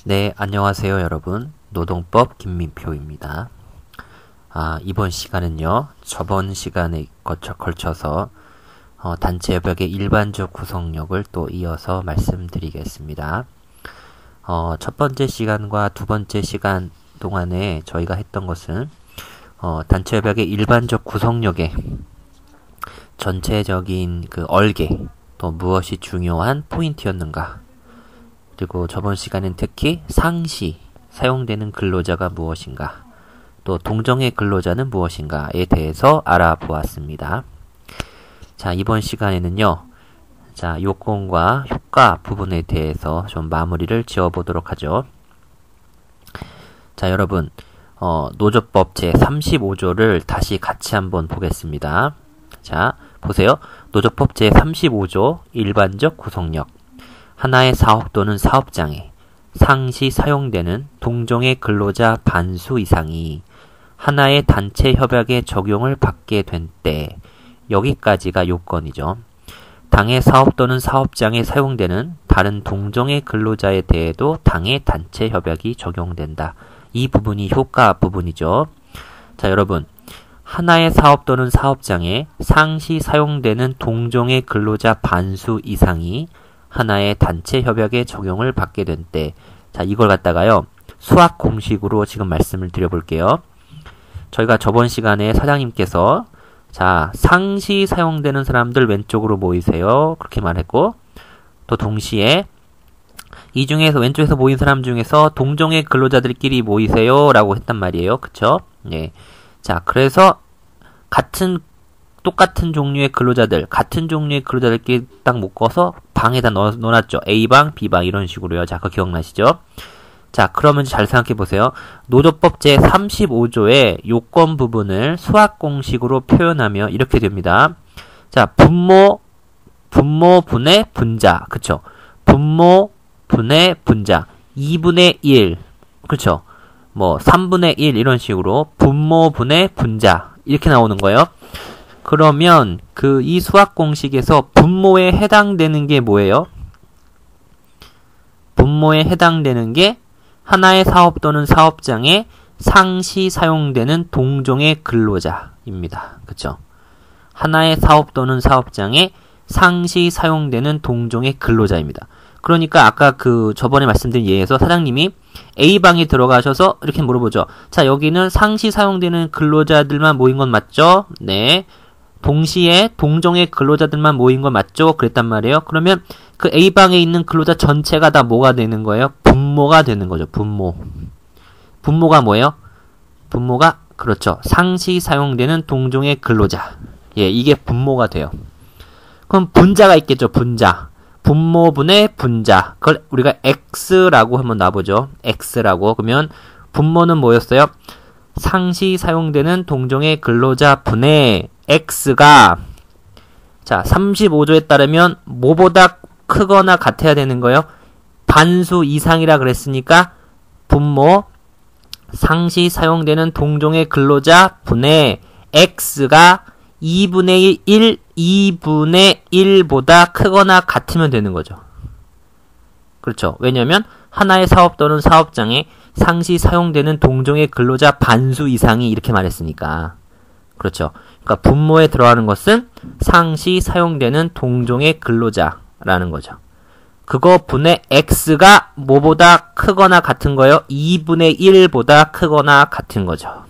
네, 안녕하세요 여러분. 노동법 김민표입니다. 이번 시간은요, 저번 시간에 걸쳐서 단체협약의 일반적 구성력을 또 이어서 말씀드리겠습니다. 첫 번째 시간과 두 번째 시간 동안에 저희가 했던 것은 단체협약의 일반적 구성력의 전체적인 그 얼개, 또 무엇이 중요한 포인트였는가, 그리고 저번 시간엔 특히 상시, 사용되는 근로자가 무엇인가, 또 동정의 근로자는 무엇인가에 대해서 알아보았습니다. 자, 이번 시간에는요, 자, 요건과 효과 부분에 대해서 좀 마무리를 지어보도록 하죠. 자, 여러분, 노조법 제35조를 다시 같이 한번 보겠습니다. 자, 보세요. 노조법 제35조 일반적 구성력. 하나의 사업 또는 사업장에 상시 사용되는 동종의 근로자 반수 이상이 하나의 단체 협약의 적용을 받게 된 때, 여기까지가 요건이죠. 당의 사업 또는 사업장에 사용되는 다른 동종의 근로자에 대해도 당의 단체 협약이 적용된다. 이 부분이 효과 부분이죠. 자, 여러분, 하나의 사업 또는 사업장에 상시 사용되는 동종의 근로자 반수 이상이 하나의 단체 협약의 적용을 받게 된 때, 자, 이걸 갖다가요, 수학 공식으로 지금 말씀을 드려볼게요. 저희가 저번 시간에 사장님께서, 자, 상시 사용되는 사람들 왼쪽으로 모이세요, 그렇게 말했고, 또 동시에 이 중에서 왼쪽에서 모인 사람 중에서 동종의 근로자들끼리 모이세요 라고 했단 말이에요. 그쵸? 네. 자, 그래서 똑같은 종류의 근로자들, 같은 종류의 근로자들끼리 딱 묶어서 방에다 넣어놨죠. A방, B방 이런 식으로요. 자, 그거 기억나시죠? 자, 그러면 잘 생각해 보세요. 노조법 제35조의 요건 부분을 수학 공식으로 표현하면 이렇게 됩니다. 자, 분모 분의 분자. 그쵸? 분모 분의 분자. 2분의 1. 그쵸? 뭐, 3분의 1 이런 식으로 분모 분의 분자. 이렇게 나오는 거예요. 그러면 이 수학 공식에서 분모에 해당되는 게 뭐예요? 분모에 해당되는 게 하나의 사업 또는 사업장에 상시 사용되는 동종의 근로자입니다. 그쵸? 하나의 사업 또는 사업장에 상시 사용되는 동종의 근로자입니다. 그러니까 아까 저번에 말씀드린 예에서 사장님이 A방에 들어가셔서 이렇게 물어보죠. 자, 여기는 상시 사용되는 근로자들만 모인 건 맞죠? 네. 동시에 동종의 근로자들만 모인 건 맞죠? 그랬단 말이에요. 그러면 그 A방에 있는 근로자 전체가 다 뭐가 되는 거예요? 분모가 되는 거죠. 분모. 분모가 뭐예요? 분모가, 그렇죠. 상시 사용되는 동종의 근로자. 예, 이게 분모가 돼요. 그럼 분자가 있겠죠. 분자. 분모분의 분자. 그걸 우리가 X라고 한번 놔보죠. X라고. 그러면 분모는 뭐였어요? 상시 사용되는 동종의 근로자 분의 X가, 자, 35조에 따르면 뭐보다 크거나 같아야 되는 거예요? 반수 이상이라 그랬으니까 분모 상시 사용되는 동종의 근로자 분의 X가 2분의 1보다 크거나 같으면 되는 거죠. 그렇죠. 왜냐면 하나의 사업 또는 사업장에 상시 사용되는 동종의 근로자 반수 이상이 이렇게 말했으니까. 그렇죠. 그러니까 분모에 들어가는 것은 상시 사용되는 동종의 근로자라는 거죠. 그거 분의 X가 뭐보다 크거나 같은 거예요? 2분의 1보다 크거나 같은 거죠.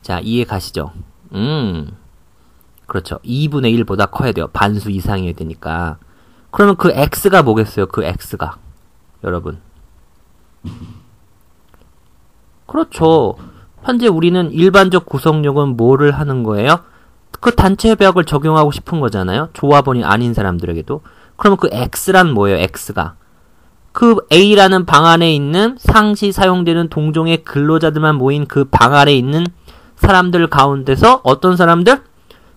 자, 이해 가시죠? 그렇죠. 2분의 1보다 커야 돼요. 반수 이상이어야 되니까. 그러면 그 X가 뭐겠어요? 그 X가. 여러분. 그렇죠. 현재 우리는 일반적 구성력은 뭐를 하는 거예요? 그 단체 협약을 적용하고 싶은 거잖아요. 조합원이 아닌 사람들에게도. 그러면 그 X란 뭐예요? X가. 그 A라는 방 안에 있는 상시 사용되는 동종의 근로자들만 모인 그 방 안에 있는 사람들 가운데서 어떤 사람들?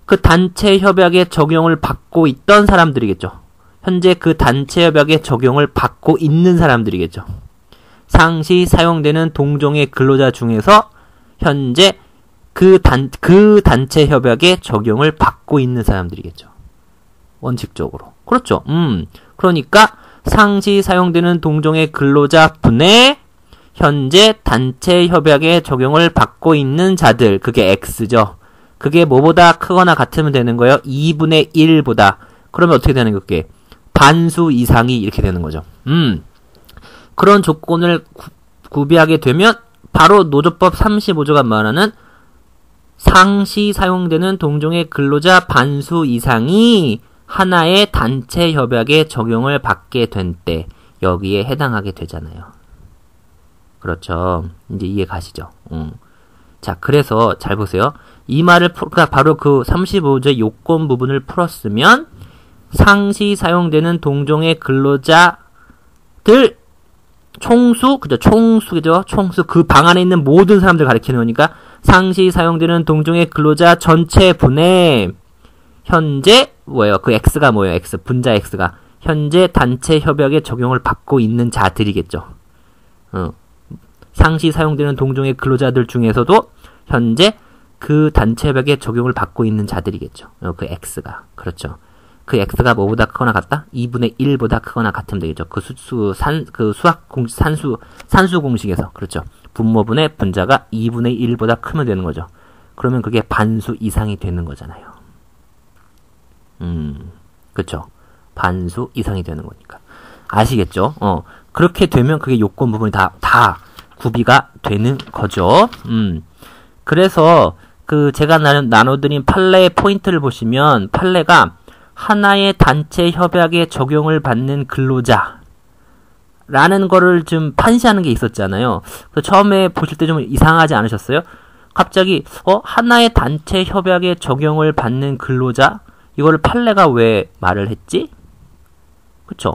그 단체 협약의 적용을 받고 있던 사람들이겠죠. 현재 그 단체 협약의 적용을 받고 있는 사람들이겠죠. 상시 사용되는 동종의 근로자 중에서 현재 그 단체 협약의 적용을 받고 있는 사람들이겠죠. 원칙적으로. 그렇죠. 그러니까 상시 사용되는 동종의 근로자 분의 현재 단체 협약에 적용을 받고 있는 자들, 그게 X죠. 그게 뭐보다 크거나 같으면 되는 거예요. 2분의 1보다. 그러면 어떻게 되는 거게? 반수 이상이 이렇게 되는 거죠. 그런 조건을 구비하게 되면 바로 노조법 35조가 말하는 상시 사용되는 동종의 근로자 반수 이상이 하나의 단체 협약에 적용을 받게 된 때 여기에 해당하게 되잖아요. 그렇죠. 이제 이해 가시죠? 자, 그래서 잘 보세요. 이 말을 바로 그 35조의 요건 부분을 풀었으면 상시 사용되는 동종의 근로자들 총수, 그죠? 총수죠? 총수. 그 방 안에 있는 모든 사람들 가리키는 거니까 상시 사용되는 동종의 근로자 전체 분의 현재 뭐예요? 그 X가 뭐예요? X. 분자 X가 현재 단체 협약에 적용을 받고 있는 자들이겠죠. 상시 사용되는 동종의 근로자들 중에서도 현재 그 단체 협약에 적용을 받고 있는 자들이겠죠. 그 X가. 그렇죠. 그 X가 뭐보다 크거나 같다? 2분의 1보다 크거나 같으면 되겠죠. 그 수학 공식, 산수 공식에서. 그렇죠. 분모분의 분자가 2분의 1보다 크면 되는 거죠. 그러면 그게 반수 이상이 되는 거잖아요. 그렇죠. 반수 이상이 되는 거니까. 아시겠죠? 그렇게 되면 그게 요건 부분이 다 구비가 되는 거죠. 그래서 그 제가 나눠드린 판례의 포인트를 보시면 판례가 하나의 단체 협약에 적용을 받는 근로자 라는 거를 좀 판시하는 게 있었잖아요. 처음에 보실 때 좀 이상하지 않으셨어요? 갑자기 하나의 단체 협약에 적용을 받는 근로자 이거를 판례가 왜 말을 했지? 그쵸?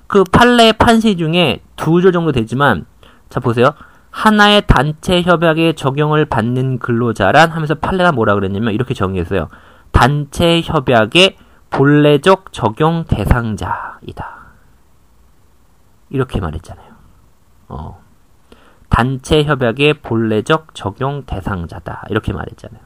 그 판례의 판시 중에 2조 정도 되지만 자 보세요. 하나의 단체 협약에 적용을 받는 근로자란 하면서 판례가 뭐라 그랬냐면 이렇게 정의했어요. 단체 협약의 본래적 적용 대상자이다. 이렇게 말했잖아요. 단체 협약의 본래적 적용 대상자다. 이렇게 말했잖아요.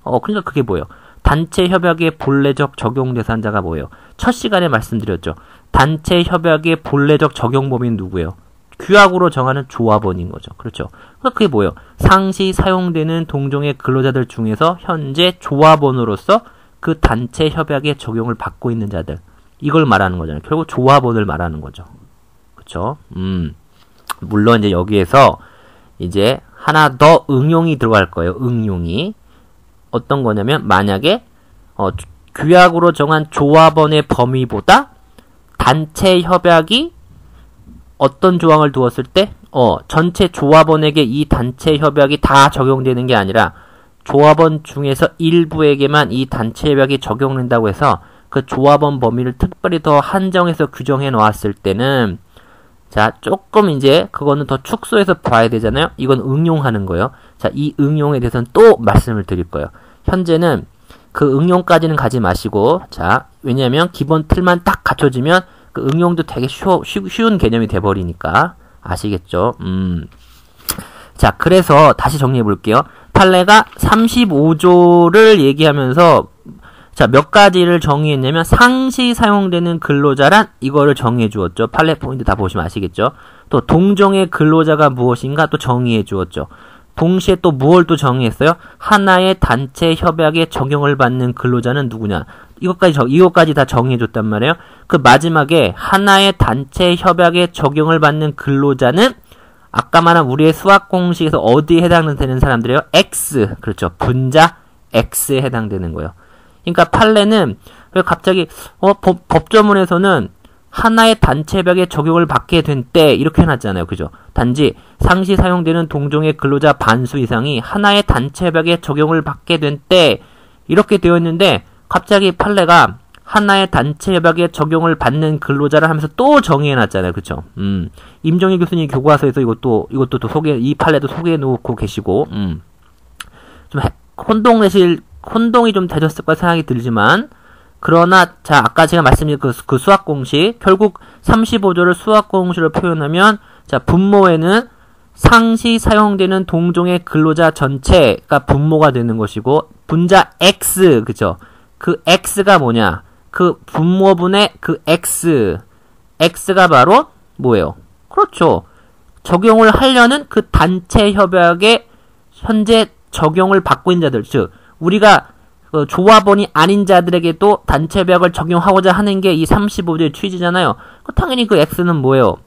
그러니까 그게 뭐예요? 단체 협약의 본래적 적용 대상자가 뭐예요? 첫 시간에 말씀드렸죠. 단체 협약의 본래적 적용 범위는 누구예요? 규약으로 정하는 조합원인 거죠. 그렇죠. 그러니까 그게 뭐예요? 상시 사용되는 동종의 근로자들 중에서 현재 조합원으로서 그 단체 협약에 적용을 받고 있는 자들. 이걸 말하는 거잖아요. 결국 조합원을 말하는 거죠. 그렇죠? 물론 이제 여기에서 이제 하나 더 응용이 들어갈 거예요. 응용이. 어떤 거냐면 만약에 규약으로 정한 조합원의 범위보다 단체 협약이 어떤 조항을 두었을 때 전체 조합원에게 이 단체 협약이 다 적용되는 게 아니라 조합원 중에서 일부에게만 이 단체 협약이 적용된다고 해서 그 조합원 범위를 특별히 더 한정해서 규정해 놓았을 때는 자, 조금 이제 그거는 더 축소해서 봐야 되잖아요. 이건 응용하는 거예요. 자, 이 응용에 대해서는 또 말씀을 드릴 거예요. 현재는 그 응용까지는 가지 마시고 자, 왜냐면 기본 틀만 딱 갖춰지면 그 응용도 되게 쉬운 개념이 돼버리니까 아시겠죠? 자, 그래서 다시 정리해 볼게요. 판례가 35조를 얘기하면서 자, 몇 가지를 정의했냐면 상시 사용되는 근로자란 이거를 정의해 주었죠. 판례 포인트 다 보시면 아시겠죠? 또 동종의 근로자가 무엇인가 또 정의해 주었죠. 동시에 또 무엇을 또 정의했어요? 하나의 단체 협약에 적용을 받는 근로자는 누구냐? 이것까지 다 정의해 줬단 말이에요. 그 마지막에 하나의 단체 협약에 적용을 받는 근로자는 아까 말한 우리의 수학 공식에서 어디에 해당되는 사람들이에요? X. 그렇죠. 분자 X에 해당되는 거예요. 그러니까 판례는 왜 갑자기 법조문에서는 하나의 단체 협약에 적용을 받게 된 때 이렇게 해놨잖아요. 그죠? 단지 상시 사용되는 동종의 근로자 반수 이상이 하나의 단체 협약에 적용을 받게 된 때 이렇게 되어 있는데 갑자기 판례가 하나의 단체 협약에 적용을 받는 근로자를 하면서 또 정의해놨잖아요. 그쵸? 임정희 교수님 교과서에서 이것도 또 이 판례도 소개해 놓고 계시고, 좀 혼동이 좀 되셨을 거라 생각이 들지만, 그러나, 자, 아까 제가 말씀드린 그 수학 공식, 결국 35조를 수학 공식으로 표현하면, 자, 분모에는 상시 사용되는 동종의 근로자 전체가 분모가 되는 것이고, 분자 X, 그죠? 그 X가 뭐냐? 그 분모분의 그 X, X가 바로 뭐예요? 그렇죠. 적용을 하려는 그 단체 협약에 현재 적용을 받고 있는 자들, 즉 우리가 조합원이 아닌 자들에게도 단체 협약을 적용하고자 하는 게 이 35조의 취지잖아요. 당연히 그 X는 뭐예요?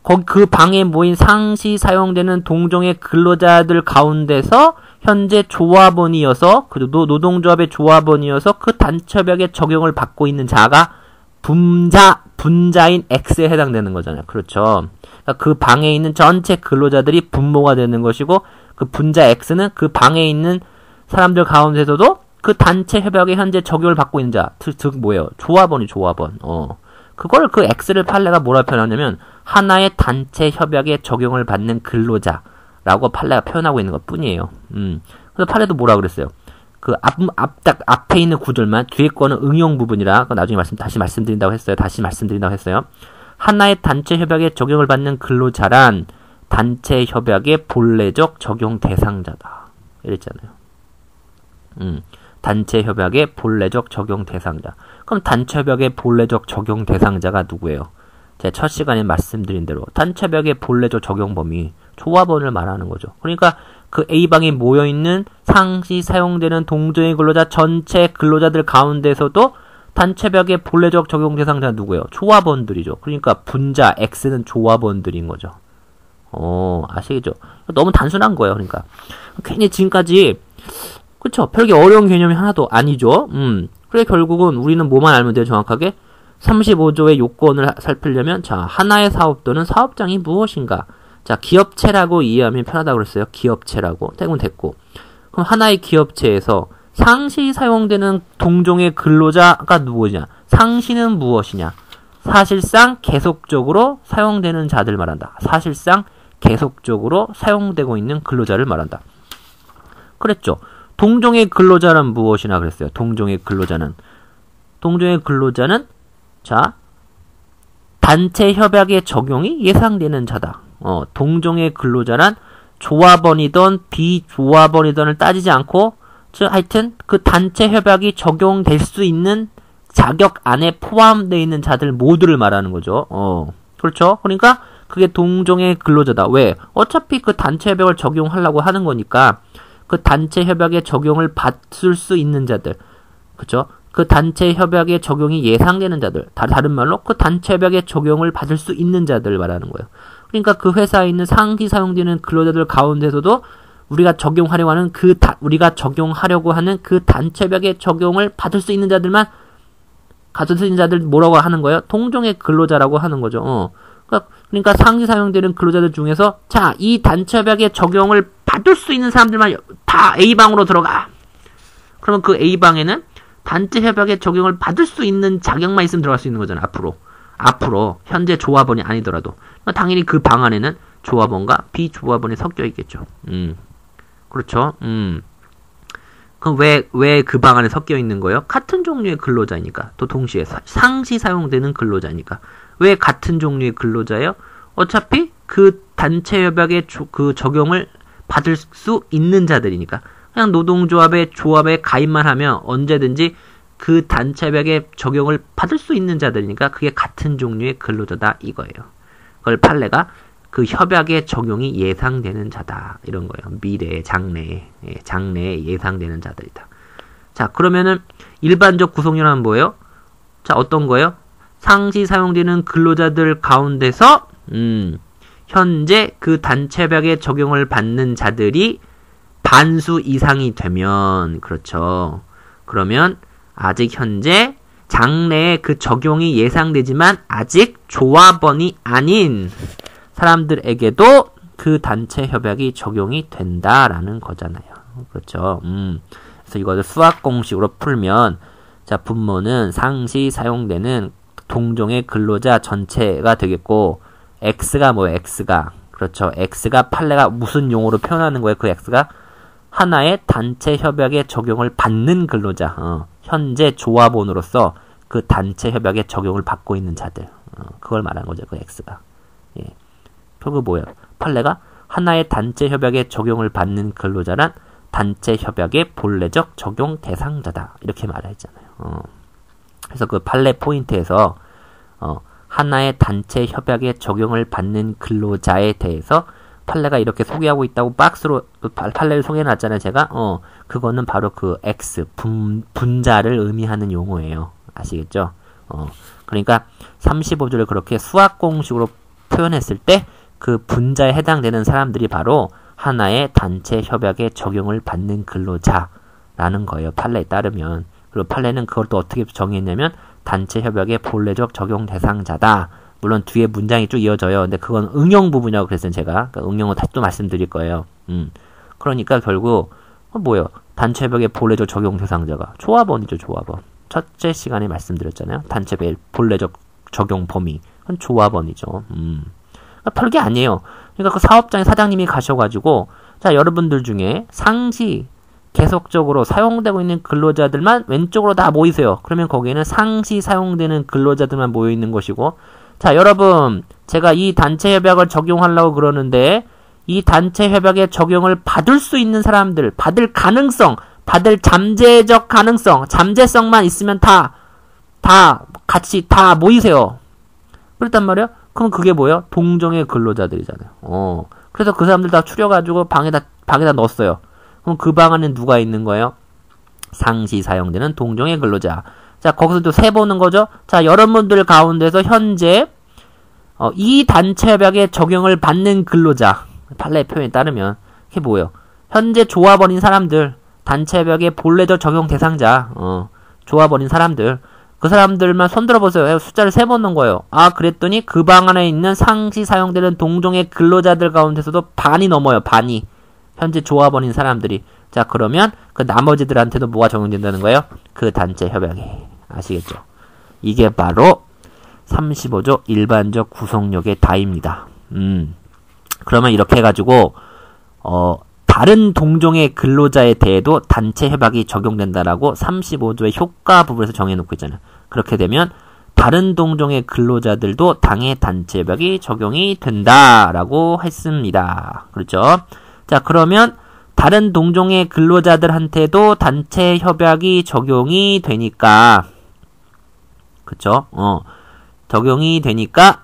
거기 그 방에 모인 상시 사용되는 동종의 근로자들 가운데서 현재 조합원이어서 그리고 노동조합의 조합원이어서 그 단체 협약에 적용을 받고 있는 자가 분자인 X에 해당되는 거잖아요. 그렇죠. 그러니까 그 방에 있는 전체 근로자들이 분모가 되는 것이고 그 분자 X는 그 방에 있는 사람들 가운데서도 그 단체 협약에 현재 적용을 받고 있는 자, 즉 뭐예요? 조합원. 그걸 그 X를 판례가 뭐라 표현하냐면 하나의 단체 협약에 적용을 받는 근로자라고 판례가 표현하고 있는 것 뿐이에요. 그래서 판례도 뭐라 그랬어요? 그 앞에 있는 구절만, 뒤에 거는 응용 부분이라 나중에 다시 말씀드린다고 했어요. 하나의 단체 협약에 적용을 받는 근로자란 단체 협약의 본래적 적용 대상자다. 이랬잖아요. 단체 협약의 본래적 적용 대상자. 그럼 단체 협약의 본래적 적용 대상자가 누구예요? 제가 첫 시간에 말씀드린 대로 단체 협약의 본래적 적용 범위, 조합원을 말하는 거죠. 그러니까 그 A방에 모여있는 상시 사용되는 동종의 근로자 전체 근로자들 가운데서도 단체 협약의 본래적 적용 대상자는 누구예요? 조합원들이죠. 그러니까 분자 X는 조합원들인 거죠. 아시겠죠? 너무 단순한 거예요. 그러니까 괜히 지금까지 그쵸? 별게 어려운 개념이 하나도 아니죠. 그래 결국은 우리는 뭐만 알면 돼요? 정확하게 35조의 요건을 살피려면 자, 하나의 사업 또는 사업장이 무엇인가? 자, 기업체라고 이해하면 편하다고 그랬어요. 기업체라고. 대부분 됐고. 그럼 하나의 기업체에서 상시 사용되는 동종의 근로자가 누구냐? 상시는 무엇이냐? 사실상 계속적으로 사용되는 자들 말한다. 사실상 계속적으로 사용되고 있는 근로자를 말한다. 그랬죠. 동종의 근로자는 무엇이나 그랬어요. 동종의 근로자는 자, 단체 협약의 적용이 예상되는 자다. 동종의 근로자란 조합원이든 비조합원이든을 따지지 않고 즉 하여튼 그 단체 협약이 적용될 수 있는 자격 안에 포함되어 있는 자들 모두를 말하는 거죠. 그렇죠. 그러니까 그게 동종의 근로자다. 왜? 어차피 그 단체 협약을 적용하려고 하는 거니까 그 단체 협약의 적용을 받을 수 있는 자들. 그렇죠? 그 단체 협약의 적용이 예상되는 자들. 다른 말로 그 단체 협약의 적용을 받을 수 있는 자들 말하는 거예요. 그러니까 그 회사에 있는 상시 사용되는 근로자들 가운데서도 우리가 적용하려고 하는 그 단체 협약의 적용을 받을 수 있는 자들만 가질 수 있는 자들 뭐라고 하는 거예요? 동종의 근로자라고 하는 거죠. 그러니까 상시 사용되는 근로자들 중에서 자, 이 단체 협약의 적용을 받을 수 있는 사람들만 다 A방으로 들어가. 그러면 그 A방에는 단체 협약의 적용을 받을 수 있는 자격만 있으면 들어갈 수 있는 거잖아. 앞으로 현재 조합원이 아니더라도 당연히 그 방 안에는 조합원과 비조합원이 섞여 있겠죠. 그렇죠. 그럼 왜 그 방 안에 섞여 있는 거예요? 같은 종류의 근로자니까. 또 동시에 상시 사용되는 근로자니까. 왜 같은 종류의 근로자예요? 어차피 그 단체 협약의 그 적용을 받을 수 있는 자들이니까. 그냥 노동조합에 가입만 하면 언제든지 그 단체 협약의 적용을 받을 수 있는 자들이니까 그게 같은 종류의 근로자다 이거예요. 그걸 판례가 그 협약의 적용이 예상되는 자다 이런 거예요. 미래에 장래에 예상되는 자들이다. 자, 그러면은 일반적 구성요령은 뭐예요? 자, 어떤 거예요? 상시 사용되는 근로자들 가운데서 현재 그 단체 협약의 적용을 받는 자들이 반수 이상이 되면 그렇죠. 그러면 아직 현재 장래에 그 적용이 예상되지만 아직 조합원이 아닌 사람들에게도 그 단체 협약이 적용이 된다라는 거잖아요. 그렇죠. 그래서 이거를 수학 공식으로 풀면 자, 분모는 상시 사용되는 동종의 근로자 전체가 되겠고 X가 뭐예요? X가. 그렇죠. X가 판례가 무슨 용어로 표현하는 거예요? 그 X가 하나의 단체 협약에 적용을 받는 근로자. 현재 조합원으로서 그 단체 협약에 적용을 받고 있는 자들. 그걸 말하는 거죠. 그 X가. 예. 결국 뭐예요? 판례가 하나의 단체 협약에 적용을 받는 근로자란 단체 협약의 본래적 적용 대상자다. 이렇게 말했잖아요. 그래서 그 판례 포인트에서 하나의 단체 협약에 적용을 받는 근로자에 대해서 판례가 이렇게 소개하고 있다고 박스로 판례를 소개해놨잖아요. 제가 그거는 바로 그 X 분자를 의미하는 용어예요. 아시겠죠? 그러니까 35조를 그렇게 수학 공식으로 표현했을 때 그 분자에 해당되는 사람들이 바로 하나의 단체 협약에 적용을 받는 근로자라는 거예요. 판례에 따르면. 그리고 판례는 그걸 또 어떻게 정의했냐면 단체 협약의 본래적 적용 대상자다. 물론 뒤에 문장이 쭉 이어져요. 근데 그건 응용 부분이라고 그랬어요. 제가. 그러니까 응용은 다시 또 말씀드릴 거예요. 그러니까 결국 뭐예요? 단체 협약의 본래적 적용 대상자가 조합원이죠. 조합원. 첫째 시간에 말씀드렸잖아요. 단체 협약의 본래적 적용 범위. 그건 조합원이죠. 그러니까 별게 아니에요. 그러니까 그 사업장에 사장님이 가셔가지고 자 여러분들 중에 상시 계속적으로 사용되고 있는 근로자들만 왼쪽으로 다 모이세요. 그러면 거기에는 상시 사용되는 근로자들만 모여 있는 것이고 자 여러분 제가 이 단체 협약을 적용하려고 그러는데 이 단체 협약의 적용을 받을 수 있는 사람들 받을 가능성 받을 잠재적 가능성 잠재성만 있으면 다 같이 다 모이세요. 그랬단 말이야. 그럼 그게 뭐예요? 동종의 근로자들이잖아요. 그래서 그 사람들 다 추려가지고 방에다 넣었어요. 그럼 그 방 안에 누가 있는 거예요? 상시 사용되는 동종의 근로자. 자, 거기서 또 세보는 거죠? 자, 여러분들 가운데서 현재, 이 단체 협약에 적용을 받는 근로자. 판례 표현에 따르면, 그게 뭐예요? 현재 조합원인 사람들, 단체 협약의 본래적 적용 대상자, 조합원인 사람들, 그 사람들만 손들어 보세요. 숫자를 세 번 넣은 거예요. 아, 그랬더니 그 방 안에 있는 상시 사용되는 동종의 근로자들 가운데서도 반이 넘어요. 반이. 현재 조합원인 사람들이. 자, 그러면 그 나머지들한테도 뭐가 적용된다는 거예요? 그 단체 협약에. 아시겠죠? 이게 바로 35조 일반적 구성력의 다입니다. 그러면 이렇게 해가지고 다른 동종의 근로자에 대해도 단체 협약이 적용된다라고 35조의 효과 부분에서 정해놓고 있잖아요. 그렇게 되면 다른 동종의 근로자들도 당해 단체 협약이 적용이 된다라고 했습니다. 그렇죠? 자, 그러면 다른 동종의 근로자들한테도 단체 협약이 적용이 되니까 그쵸? 적용이 되니까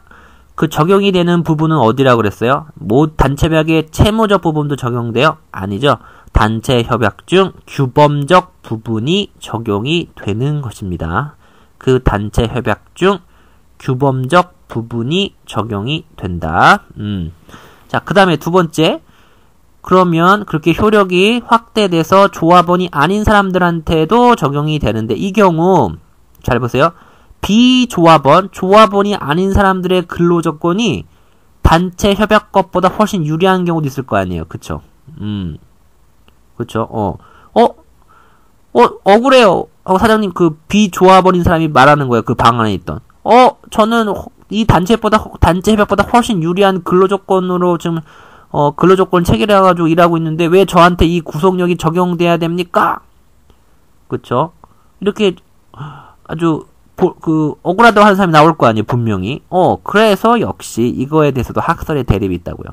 그 적용이 되는 부분은 어디라고 그랬어요? 단체 협약의 채무적 부분도 적용돼요? 아니죠. 단체 협약 중 규범적 부분이 적용이 되는 것입니다. 그 단체 협약 중 규범적 부분이 적용이 된다. 자, 그 다음에 두 번째. 그러면 그렇게 효력이 확대돼서 조합원이 아닌 사람들한테도 적용이 되는데 이 경우 잘 보세요. 조합원이 아닌 사람들의 근로조건이 단체 협약 것보다 훨씬 유리한 경우도 있을 거 아니에요. 그쵸? 그쵸? 억울해요. 사장님, 그 비조합원인 사람이 말하는 거예요. 그 방 안에 있던. 저는 이 단체 협약보다 훨씬 유리한 근로조건으로 지금, 근로조건 체결해가지고 일하고 있는데 왜 저한테 이 구속력이 적용돼야 됩니까? 그쵸? 이렇게 아주 억울하다고 하는 사람이 나올 거 아니에요, 분명히. 그래서 역시 이거에 대해서도 학설의 대립이 있다고요.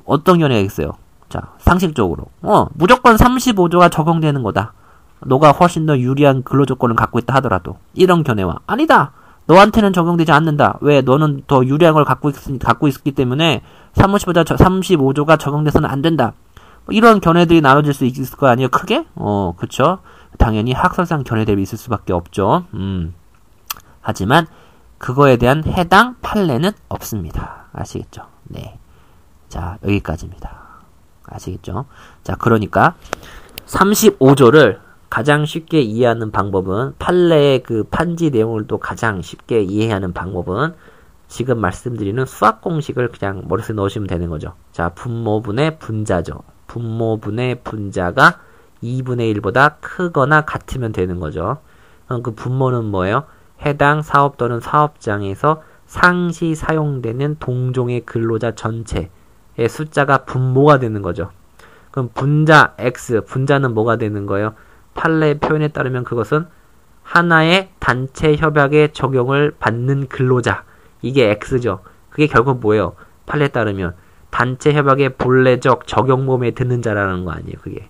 어떤 견해가 있어요? 자, 상식적으로. 무조건 35조가 적용되는 거다. 너가 훨씬 더 유리한 근로조건을 갖고 있다 하더라도. 이런 견해와. 아니다! 너한테는 적용되지 않는다. 왜? 너는 더 유리한 걸 갖고 있기 때문에 35조가 적용돼서는 안 된다. 이런 견해들이 나눠질 수 있을 거 아니에요, 크게? 그쵸? 당연히 학설상 견해 대비 있을 수밖에 없죠. 하지만 그거에 대한 해당 판례는 없습니다. 아시겠죠? 네. 자, 여기까지입니다. 아시겠죠? 자, 그러니까 35조를 가장 쉽게 이해하는 방법은 판례의 그 판지 내용을 또 가장 쉽게 이해하는 방법은 지금 말씀드리는 수학 공식을 그냥 머릿속에 넣으시면 되는 거죠. 자, 분모분의 분자죠. 분모분의 분자가 2분의 1보다 크거나 같으면 되는 거죠. 그럼 그 분모는 뭐예요? 해당 사업 또는 사업장에서 상시 사용되는 동종의 근로자 전체의 숫자가 분모가 되는 거죠. 그럼 분자 X, 분자는 뭐가 되는 거예요? 판례 표현에 따르면 그것은 하나의 단체 협약에 적용을 받는 근로자. 이게 X죠. 그게 결국 뭐예요? 판례에 따르면 단체 협약의 본래적 적용 범위에 드는 자라는 거 아니에요, 그게.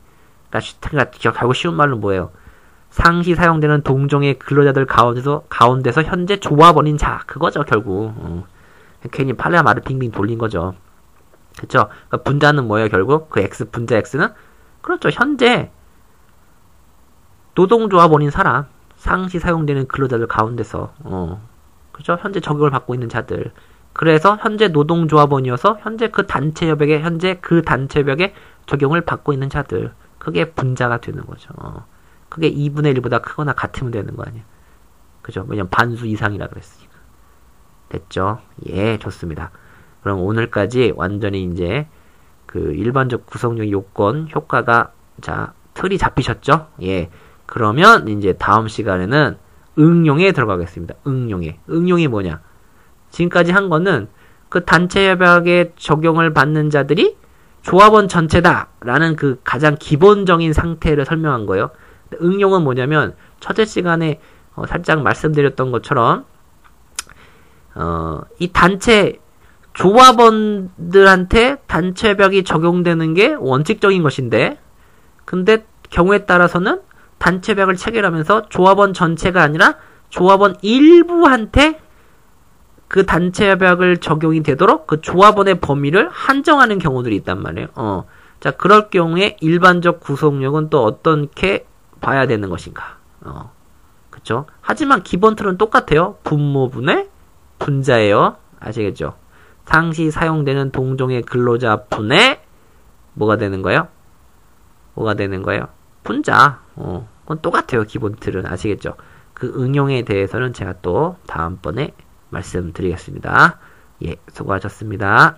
그러니까 결국 쉬운 말로 뭐예요? 상시 사용되는 동종의 근로자들 가운데서 현재 조합원인 자. 그거죠, 결국. 괜히 팔레와 말을 빙빙 돌린 거죠. 그쵸? 그러니까 분자는 뭐예요, 결국? 그 X, 분자 X는? 그렇죠. 현재 노동조합원인 사람. 상시 사용되는 근로자들 가운데서. 그죠? 현재 적용을 받고 있는 자들. 그래서 현재 노동조합원이어서 현재 그 단체 협약에 적용을 받고 있는 자들. 그게 분자가 되는 거죠. 그게 2분의 1보다 크거나 같으면 되는 거 아니에요. 그죠? 왜냐면 반수 이상이라 그랬으니까. 됐죠? 예, 좋습니다. 그럼 오늘까지 완전히 이제 그 일반적 구성력 요건 효과가 자, 틀이 잡히셨죠? 예. 그러면 이제 다음 시간에는 응용에 들어가겠습니다. 응용에. 응용이 뭐냐? 지금까지 한 거는 그 단체 협약에 적용을 받는 자들이 조합원 전체다라는 그 가장 기본적인 상태를 설명한 거예요. 응용은 뭐냐면 첫째 시간에 살짝 말씀드렸던 것처럼 이 단체 조합원들한테 단체 협약이 적용되는 게 원칙적인 것인데 근데 경우에 따라서는 단체 협약을 체결하면서 조합원 전체가 아니라 조합원 일부한테 그 단체 협약을 적용이 되도록 그 조합원의 범위를 한정하는 경우들이 있단 말이에요. 자, 그럴 경우에 일반적 구속력은 또 어떻게 봐야 되는 것인가. 그쵸? 하지만 기본 틀은 똑같아요. 분모분의 분자예요. 아시겠죠? 상시 사용되는 동종의 근로자 분의 뭐가 되는 거예요? 뭐가 되는 거예요? 분자. 그건 똑같아요. 기본 틀은. 아시겠죠? 그 응용에 대해서는 제가 또 다음번에 말씀드리겠습니다. 예, 수고하셨습니다.